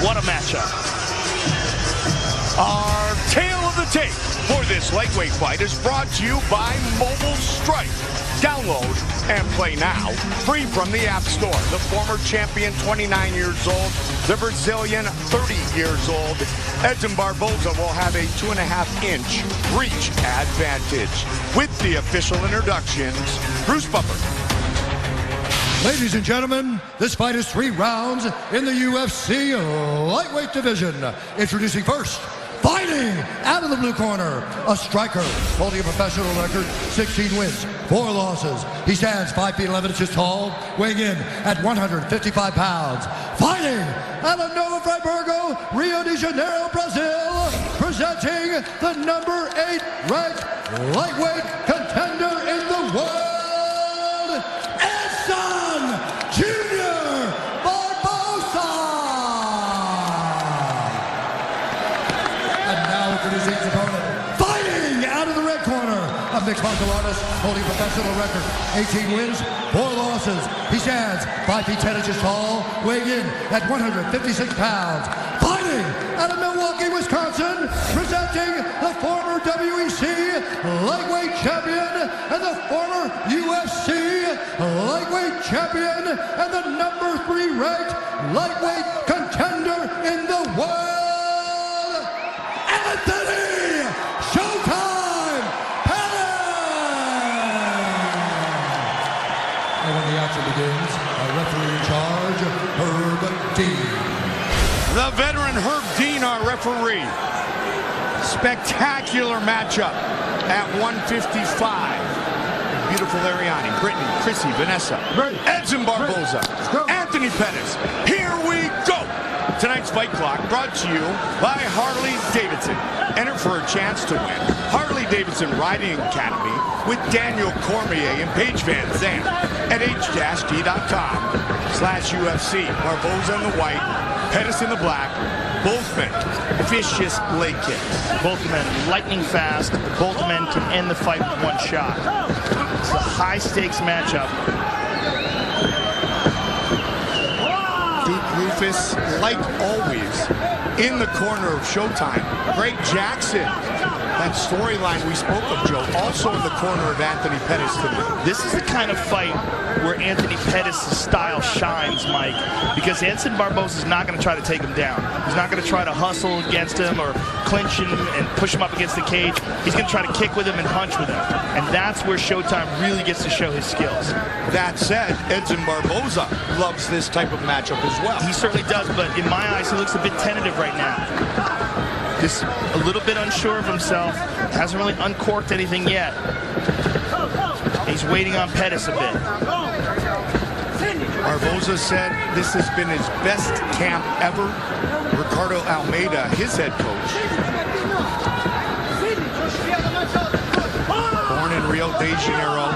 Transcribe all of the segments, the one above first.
What a matchup. Our tale of the tape for this lightweight fight is brought to you by Mobile Strike. Download and play now, free from the App Store. The former champion, 29 years old. The Brazilian, 30 years old. Edson Barboza will have a 2.5-inch reach advantage. With the official introductions, Bruce Buffer. Ladies and gentlemen, this fight is 3 rounds in the UFC lightweight division. Introducing first, fighting out of the blue corner, a striker holding a professional record, 16 wins, 4 losses. He stands 5 feet 11 inches tall, weighing in at 155 pounds. Fighting out of Novo Friburgo, Rio de Janeiro, Brazil, presenting the number 8 ranked lightweight contender in the world, Edson Jr. Barboza. And now introducing his opponent, fighting out of the red corner, a mixed martial artist holding a professional record, 18 wins, 4 losses. He stands 5 feet 10 inches tall, weighing in at 156 pounds. Fighting out of Milwaukee, Wisconsin, presenting the former WEC lightweight champion and the former UFC lightweight champion and the number 3 ranked lightweight contender in the world, Anthony Showtime Pettis! And when the action begins, our referee in charge, Herb Dean. The veteran Herb Dean, our referee. Spectacular matchup at 155. Beautiful Ariani, Brittany, Chrissy, Vanessa, Edson Barboza, Anthony Pettis. Here we go. Tonight's fight clock brought to you by Harley-Davidson. Enter for a chance to win Harley-Davidson Riding Academy with Daniel Cormier and Paige Van Zandt at h-d.com/UFC. Barboza in the white, Pettis in the black. Both men, vicious leg kicks. Both men lightning fast. Both men can end the fight with one shot. It's a high-stakes matchup. Duke Rufus, like always, in the corner of Showtime. Greg Jackson, that storyline we spoke of, Joe, also in the corner of Anthony Pettis tonight. This is the kind of fight where Anthony Pettis' style shines, Mike, because Edson Barboza is not going to try to take him down. He's not going to try to hustle against him or clinch him and push him up against the cage. He's going to try to kick with him and punch with him. And that's where Showtime really gets to show his skills. That said, Edson Barboza loves this type of matchup as well. He certainly does, but in my eyes, he looks a bit tentative right now. Just a little bit unsure of himself. Hasn't really uncorked anything yet. He's waiting on Pettis a bit. Barboza said this has been his best camp ever. Ricardo Almeida, his head coach, born in Rio de Janeiro,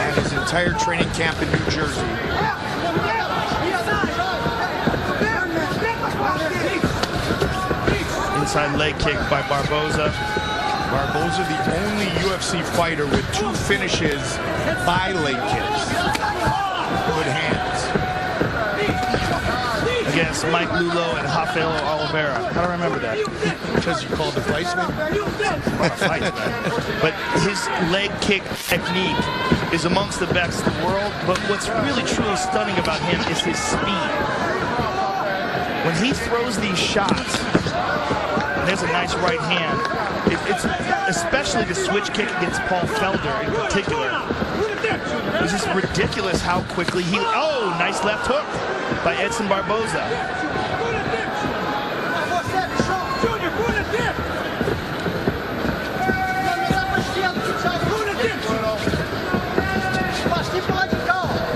and his entire training camp in New Jersey. Inside leg kick by Barboza. Barboza, the only UFC fighter with 2 finishes by leg kicks. Good hands. Against Mike Lulo and Rafael Oliveira. How do I remember that? Because you called the fightsman? But his leg kick technique is amongst the best in the world. But what's really truly stunning about him is his speed. When he throws these shots, and there's a nice right hand, it's especially the switch kick against Paul Felder in particular. It's just ridiculous how quickly he... Oh, nice left hook by Edson Barboza.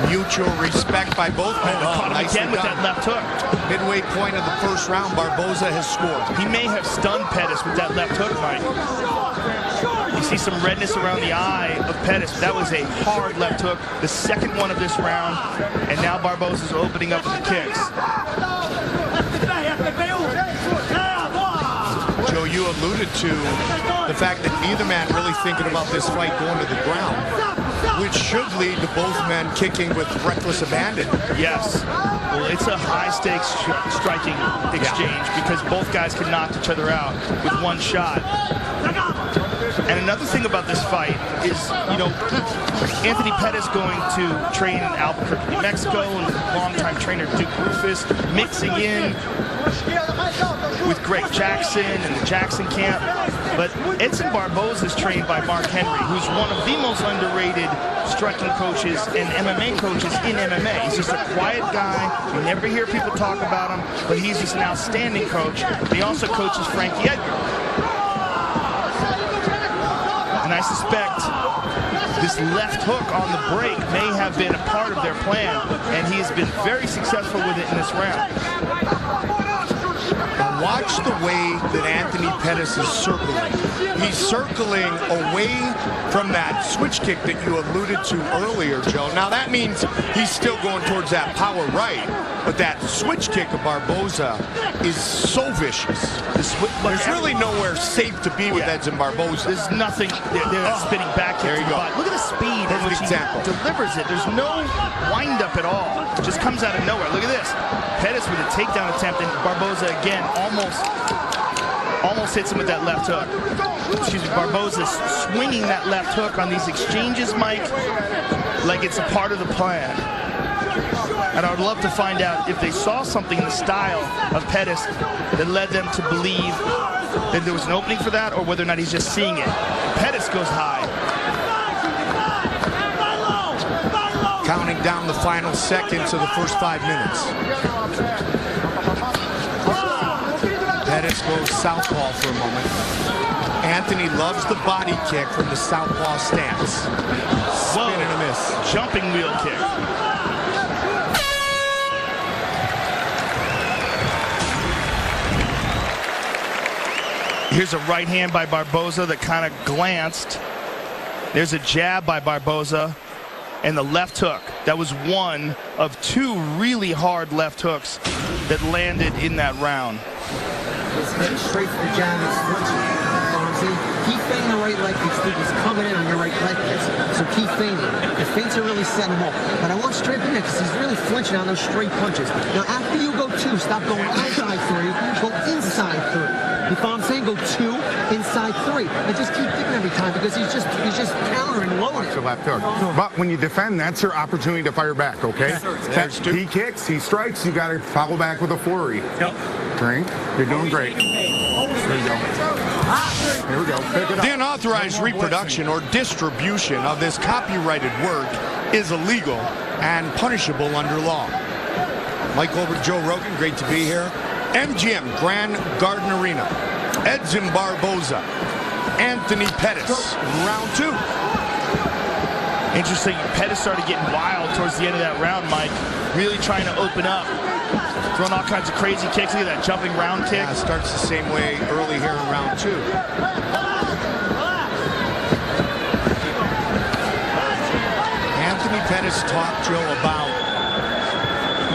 Mutual respect by both men. Caught him again with that left hook. Midway point of the first round, Barboza has scored. He may have stunned Pettis with that left hook, Mike. You see some redness around the eye of Pettis. That was a hard left hook, the second one of this round, and now Barboza's opening up with the kicks. Joe, you alluded to the fact that neither man really thinking about this fight going to the ground. which should lead to both men kicking with reckless abandon. Yes. Well, it's a high-stakes striking exchange because both guys can knock each other out with one shot. And another thing about this fight is, you know, Anthony Pettis going to train in Albuquerque, New Mexico, and longtime trainer Duke Rufus mixing in with Greg Jackson and the Jackson camp. But Edson Barboza is trained by Mark Henry, who's one of the most underrated striking coaches and MMA coaches in MMA. He's just a quiet guy. You never hear people talk about him, but he's just an outstanding coach. He also coaches Frankie Edgar. And I suspect this left hook on the break may have been a part of their plan, and he has been very successful with it in this round. Watch the way that Anthony Pettis is circling. He's circling away from that switch kick that you alluded to earlier, Joe. Now that means he's still going towards that power right, but that switch kick of Barboza is so vicious. There's really nowhere safe to be with Edson Barboza. There's nothing. They're spinning back. There you go. Look at the speed in which he delivers it. There's no wind-up at all. It just comes out of nowhere. Look at this. Pettis with a takedown attempt, and Barboza again almost hits him with that left hook. Excuse me, Barboza swinging that left hook on these exchanges, Mike, like it's a part of the plan. And I would love to find out if they saw something in the style of Pettis that led them to believe that there was an opening for that, or whether or not he's just seeing it. Pettis goes high. Counting down the final seconds of the first 5 minutes. Pettis goes southpaw for a moment. Anthony loves the body kick from the southpaw stance. Spin and a miss. Jumping wheel kick. Here's a right hand by Barboza that kind of glanced. There's a jab by Barboza. And the left hook. That was one of 2 really hard left hooks that landed in that round. It's heading straight for the jab. It's flinching. You know what I'm saying? Keep feigning the right leg kick. He's coming in on your right leg kicks. So keep feigning. The feints are really setting him off. But I want straight in there because he's really flinching on those straight punches. Now, after you go 2, stop going outside 3. Go inside 3. You know what I'm saying? Go 2, inside 3. And just keep thinking every time because he's just countering loaded. Your left hook. But when you defend, that's your opportunity to fire back, okay? He kicks, he strikes, you got to follow back with a flurry. Yep. Okay? You're doing great. There you go. Here we go. Pick it up. The unauthorized reproduction or distribution of this copyrighted work is illegal and punishable under law. Mike Goldberg, Joe Rogan, great to be here. MGM Grand Garden Arena. Edson Barboza, Anthony Pettis, round 2. Interesting. Pettis started getting wild towards the end of that round, Mike. Really trying to open up. Throwing all kinds of crazy kicks. Look at that jumping round kick. Yeah, starts the same way early here in round 2. Anthony Pettis talked, Joe, about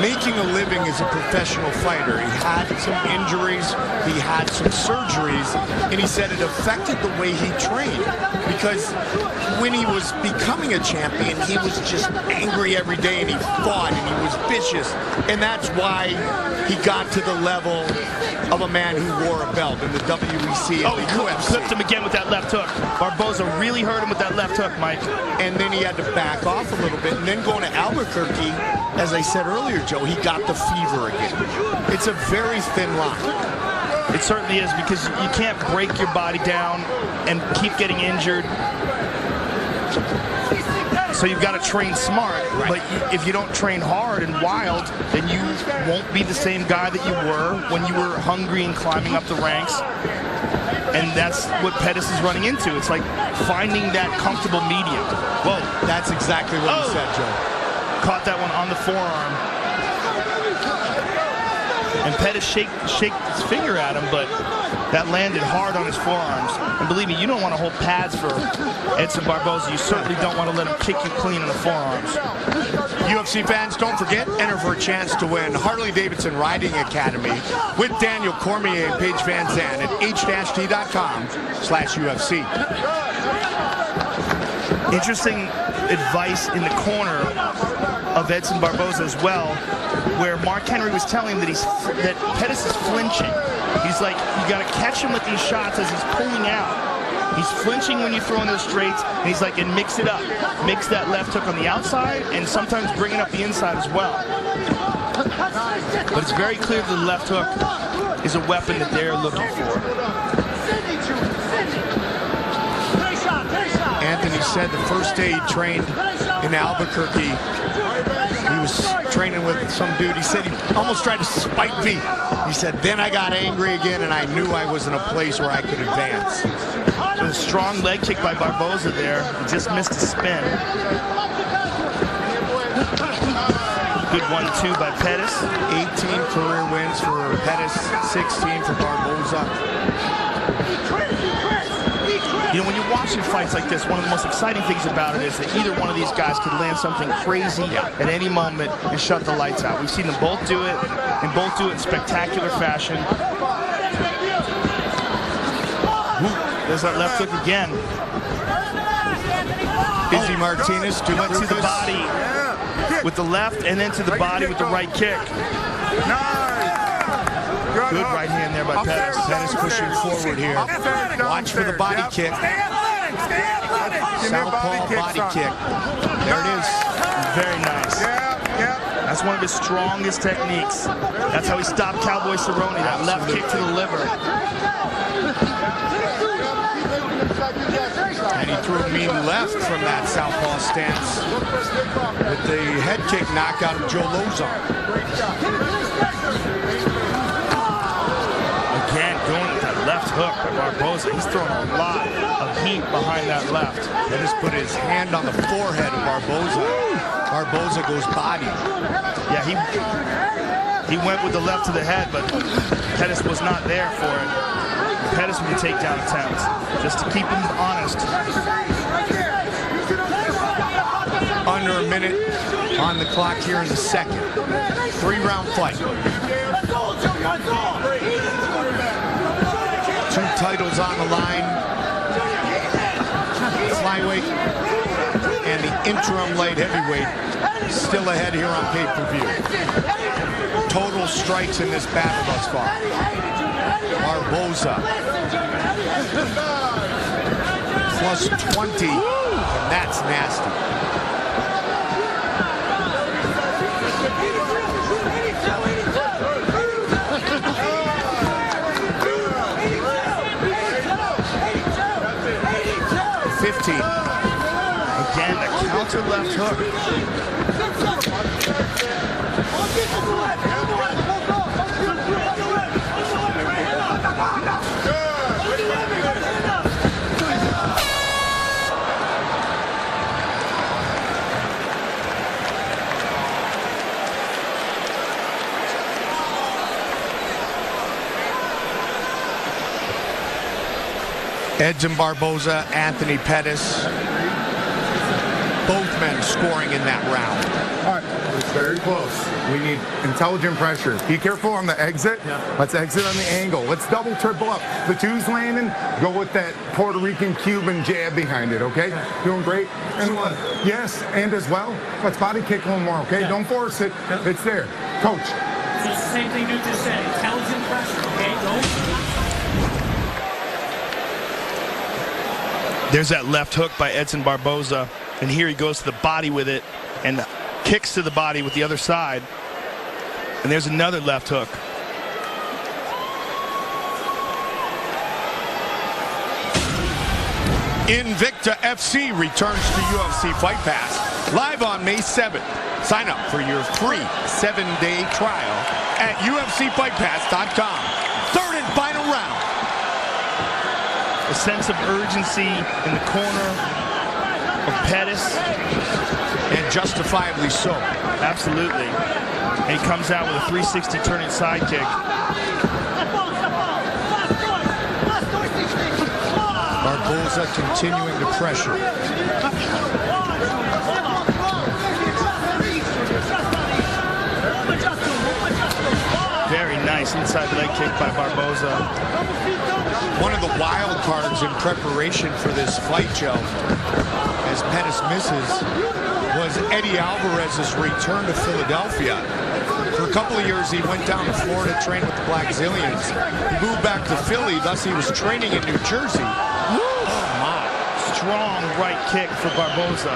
making a living as a professional fighter. He had some injuries, he had some surgeries, and he said it affected the way he trained. Because when he was becoming a champion, he was just angry every day, and he fought, and he was vicious. And that's why he got to the level of a man who wore a belt in the WEC and the UFC. Clipped him again with that left hook. Barboza really hurt him with that left hook, Mike. And then he had to back off a little bit. And then going to Albuquerque, as I said earlier, Joe, he got the fever again. It's a very thin line. It certainly is, because you can't break your body down and keep getting injured. So you've got to train smart, but if you don't train hard and wild, then you won't be the same guy that you were when you were hungry and climbing up the ranks. And that's what Pettis is running into. It's like finding that comfortable medium. Whoa, that's exactly what he said, Joe. Caught that one on the forearm. And Pettis shake his finger at him, but that landed hard on his forearms. And believe me, you don't want to hold pads for Edson Barboza. You certainly don't want to let him kick you clean on the forearms. UFC fans, don't forget, enter for a chance to win Harley-Davidson Riding Academy with Daniel Cormier and Paige Van Zandt at h-t.com/UFC. Interesting advice in the corner of Edson Barboza as well, where Mark Henry was telling him that Pettis is flinching. He's like, you got to catch him with these shots as he's pulling out. He's flinching when you throw in those straights, and he's like, and mix it up. Mix that left hook on the outside, and sometimes bring it up the inside as well. But it's very clear that the left hook is a weapon that they're looking for. Anthony said the first day he trained in Albuquerque, he was training with some dude. He said he almost tried to spike me. He said, then I got angry again, and I knew I was in a place where I could advance. So a strong leg kick by Barboza there. He just missed a spin. Good 1-2 by Pettis. 18 career wins for Pettis, 16 for Barboza. You know, when you're watching fights like this, one of the most exciting things about it is that either one of these guys could land something crazy at any moment and shut the lights out. We've seen them both do it, and both do it in spectacular fashion. There's that left hook again. Izzy Martinez went to the body with the left, and then to the body with the right kick. Good right hand there by Pettis. Pettis pushing forward here. Watch for the body kick. Southpaw body kick. There it is. Very nice. That's one of his strongest techniques. That's how he stopped Cowboy Cerrone, that left kick to the liver. And he threw a mean left from that southpaw stance with the head kick knockout of Joe Lozon. Again, going with that left hook by Barboza. He's throwing a lot of heat behind that left. Pettis put his hand on the forehead of Barboza. Barboza goes body. Yeah, he went with the left to the head, but Pettis was not there for it. Pettis with the takedown attempt, just to keep him honest. Under a minute on the clock here in the second. 3-round fight. 2 titles on the line. Flyweight and the interim light heavyweight still ahead here on pay-per-view. Total strikes in this battle thus far. Barboza plus 20, and that's nasty. Again, a counter left hook. Edson Barboza, Anthony Pettis. Both men scoring in that round. All right, it's very close. We need intelligent pressure. Be careful on the exit. Let's exit on the angle. Let's double, triple up. The two's landing, go with that Puerto Rican Cuban jab behind it, okay? Doing great. And yes, and as well, let's body kick one more, okay? Don't force it. It's there. Coach. It's the same thing you just said. Intelligent pressure, okay? There's that left hook by Edson Barboza, and here he goes to the body with it and kicks to the body with the other side. And there's another left hook. Invicta FC returns to UFC Fight Pass live on May 7th. Sign up for your free 7-day trial at UFCFightPass.com. Third and final round. A sense of urgency in the corner of Pettis. And justifiably so. Absolutely. And he comes out with a 360 turning sidekick. Barboza continuing to pressure. Very nice inside leg kick by Barboza. One of the wild cards in preparation for this fight, Joe, as Pettis misses was Eddie Alvarez's return to Philadelphia. For a couple of years, he went down to Florida, trained with the Black Zillions. He moved back to Philly, thus he was training in New Jersey. Oh, my. Strong right kick for Barboza.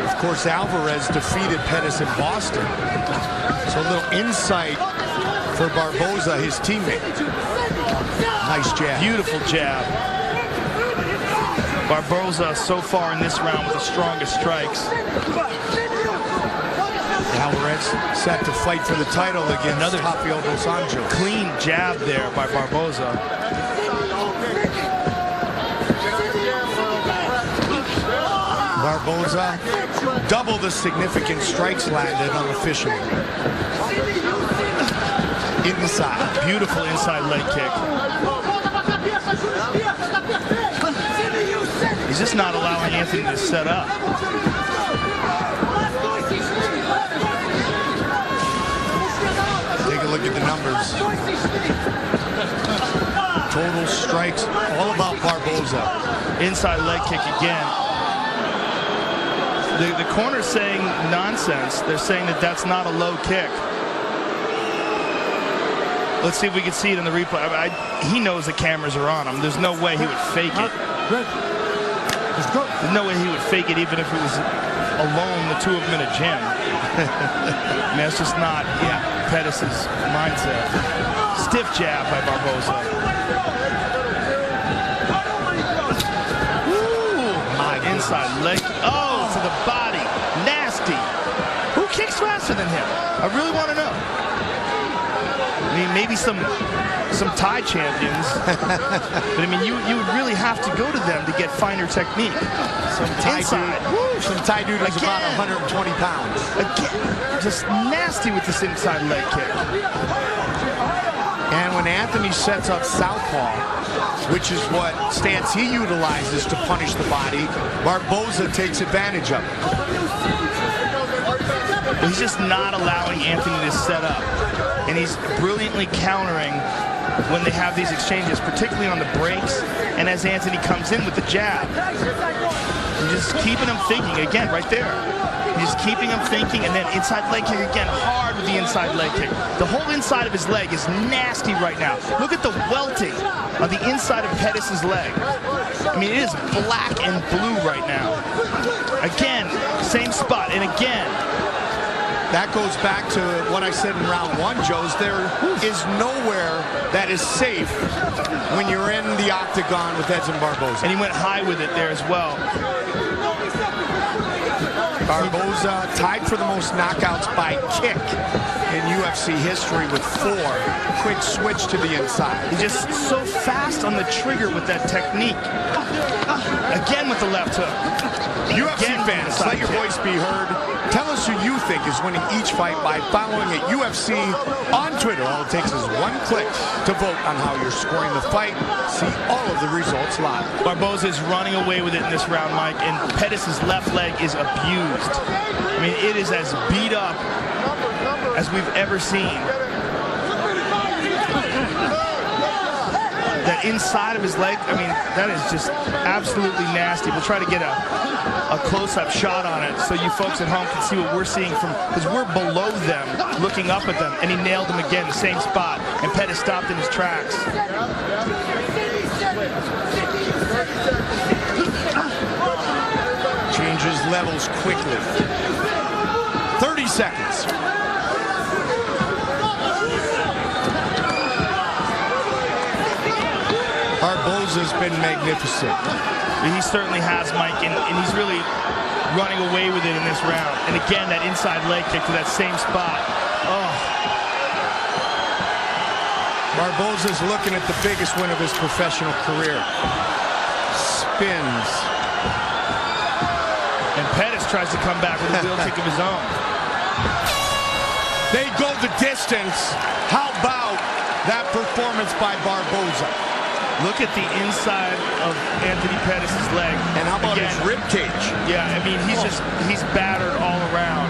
Of course, Alvarez defeated Pettis in Boston. So a little insight for Barboza, his teammate. Nice jab. Beautiful jab. Barboza so far in this round with the strongest strikes. Alvarez set to fight for the title against Another Rafael dos Anjos. Clean jab there by Barboza. Barboza, double the significant strikes landed on the fisherman. Inside. Beautiful inside leg kick. He's just not allowing Anthony to set up. Take a look at the numbers. Total strikes, all about Barboza. Inside leg kick again. The corner's saying nonsense. They're saying that that's not a low kick. Let's see if we can see it in the replay. He knows the cameras are on him. There's no way he would fake it. There's no way he would fake it even if it was alone, the two of them in a gym. I mean, that's just not Pettis' mindset. Stiff jab by Barboza. Inside leg. Oh, to the body. Nasty. Who kicks faster than him? I really want to know. I mean, maybe some Thai champions. But I mean, you would really have to go to them to get finer technique. Some Thai dude is about 120 pounds. Again, just nasty with this inside leg kick. And when Anthony sets up southpaw, which is what stance he utilizes to punish the body, Barboza takes advantage of it. He's just not allowing Anthony to set up. And he's brilliantly countering when they have these exchanges, particularly on the breaks and as Anthony comes in with the jab. And just keeping him thinking, again, right there. He's just keeping him thinking, and then inside leg kick again, hard with the inside leg kick. The whole inside of his leg is nasty right now. Look at the welting on the inside of Pettis' leg. I mean, it is black and blue right now. Again, same spot, and again. That goes back to what I said in round one, Joes. There is nowhere that is safe when you're in the octagon with Edson Barboza. And he went high with it there as well. Barboza tied for the most knockouts by kick in UFC history with 4. Quick switch to the inside. He's just so fast on the trigger with that technique. Again with the left hook. UFC fans, let your voice be heard. Tell us who you think is winning each fight by following at UFC on Twitter. All it takes is one click to vote on how you're scoring the fight. See all of the results live. Barboza is running away with it in this round, Mike, and Pettis' left leg is abused. I mean, it is as beat up as we've ever seen. That inside of his leg, I mean, that is just absolutely nasty. We'll try to get a close-up shot on it so you folks at home can see what we're seeing from, because we're below them, looking up at them, and he nailed them again, the same spot, and Pettis stopped in his tracks. Changes levels quickly. 30 seconds. Barboza's been magnificent. He certainly has, Mike, and he's really running away with it in this round. And again, that inside leg kick to that same spot. Oh. Barboza's looking at the biggest win of his professional career. Spins. And Pettis tries to come back with a wheel kick of his own. They go the distance. How about that performance by Barboza? Look at the inside of Anthony Pettis' leg. And how about his rib cage? Yeah, I mean, he's battered all around.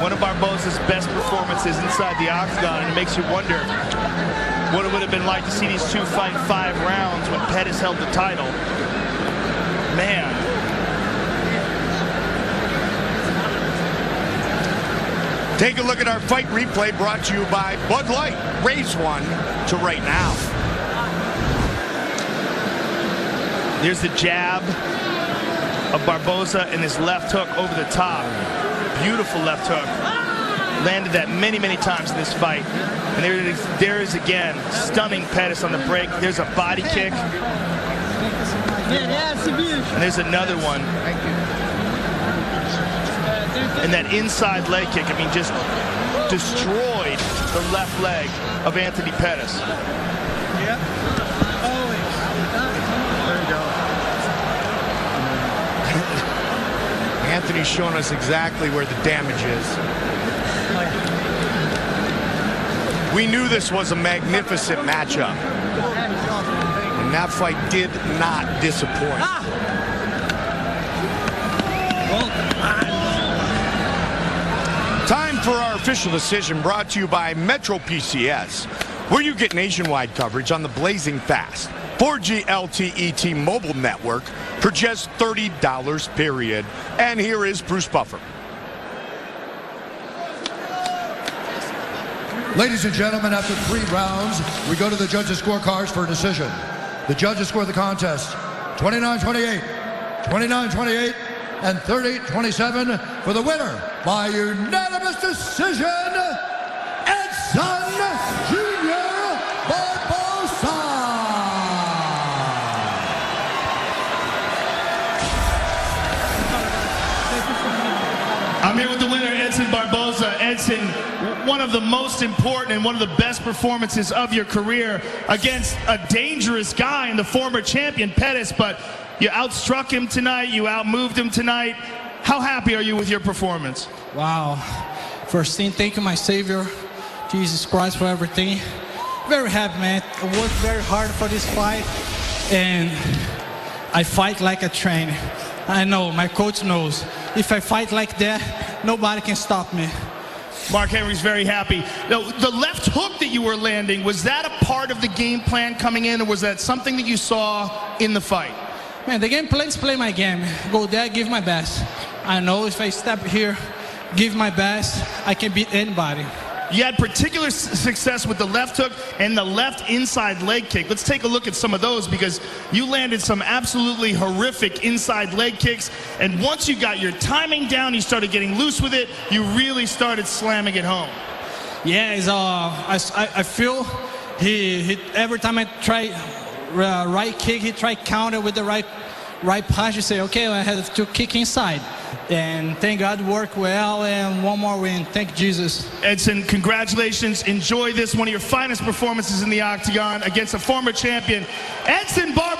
One of Barboza's best performances inside the octagon, and it makes you wonder what it would have been like to see these two fight 5 rounds when Pettis held the title. Man. Take a look at our fight replay brought to you by Bud Light. Raise one to right now. There's the jab of Barboza and his left hook over the top. Beautiful left hook. Landed that many, many times in this fight. And there is again, stunning Pettis on the break. There's a body kick. And there's another one. And that inside leg kick, I mean, just destroyed the left leg of Anthony Pettis. Yep. Always. There you go. Anthony's showing us exactly where the damage is. We knew this was a magnificent matchup. And that fight did not disappoint. Time for our official decision, brought to you by Metro PCS, where you get nationwide coverage on the blazing fast 4G LTE T-Mobile network for just $30 period. And here is Bruce Buffer. Ladies and gentlemen, after 3 rounds, we go to the judges' scorecards for a decision. The judges score the contest 29-28, 29-28, and 30-27 for the winner by unanimous decision, Edson Jr. Barboza. I'm here with the winner, Edson Barboza. Edson, one of the most important and one of the best performances of your career against a dangerous guy and the former champion, Pettis, but you outstruck him tonight, you outmoved him tonight. How happy are you with your performance? Wow. First thing, thank you, my Savior, Jesus Christ, for everything. Very happy, man. I worked very hard for this fight, and I fight like a trainer. I know, my coach knows. If I fight like that, nobody can stop me. Mark Henry's very happy. Now, the left hook that you were landing, was that a part of the game plan coming in, or was that something that you saw in the fight? Man, the game plan is play my game. Go there, give my best. I know if I step here, give my best, I can beat anybody. You had particular success with the left hook and the left inside leg kick. Let's take a look at some of those, because you landed some absolutely horrific inside leg kicks. And once you got your timing down, you started getting loose with it, you really started slamming it home. Yeah, I feel he every time I try right kick, he try counter with the right punch. You say, okay, I had to kick inside. And thank God worked well, and one more win. Thank Jesus. Edson, congratulations. Enjoy this, one of your finest performances in the octagon against a former champion, Edson Barboza.